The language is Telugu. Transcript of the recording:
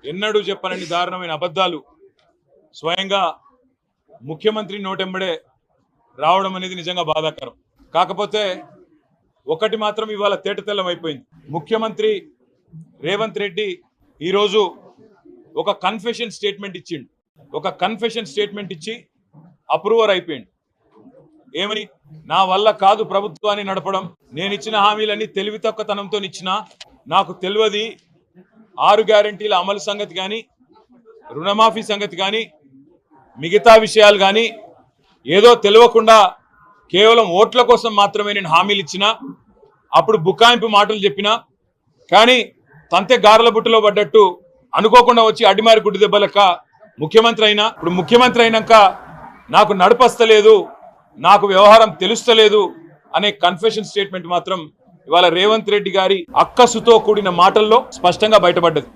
ఎన్నడూ చెప్పనని దారుణమైన అబద్ధాలు స్వయంగా ముఖ్యమంత్రి నోటెంబడే రావడం అనేది నిజంగా బాధాకరం. కాకపోతే ఒకటి మాత్రం ఇవాళ తేటతెల్లం అయిపోయింది. ముఖ్యమంత్రి రేవంత్ రెడ్డి ఈరోజు ఒక కన్ఫెషన్ స్టేట్మెంట్ ఇచ్చిండు. ఒక కన్ఫెషన్ స్టేట్మెంట్ ఇచ్చి అప్రూవర్ అయిపోయింది. ఏమని? నా వల్ల కాదు ప్రభుత్వాన్ని నడపడం, నేను ఇచ్చిన హామీలన్నీ తెలివి తక్కువతనంతో ఇచ్చినా, నాకు తెలియదు 6 గ్యారెంటీల అమలు సంగతి కానీ, రుణమాఫీ సంగతి కానీ, మిగతా విషయాలు కానీ ఏదో తెలియకుండా కేవలం ఓట్ల కోసం మాత్రమే నేను హామీలు ఇచ్చినా, అప్పుడు బుకాయింపు మాటలు చెప్పినా, కానీ తంతె గారెల బుట్టలో పడ్డట్టు అనుకోకుండా వచ్చి అడ్డిమారి గుడ్డి దెబ్బలక ముఖ్యమంత్రి అయినా. ఇప్పుడు ముఖ్యమంత్రి అయినాక నాకు నడపస్తలేదు, నాకు వ్యవహారం తెలుస్తలేదు అనే కన్ఫెషన్ స్టేట్మెంట్ మాత్రం ఇవాళ రేవంత్ రెడ్డి గారి అక్కసుతో కూడిన మాటల్లో స్పష్టంగా బయటపడ్డది.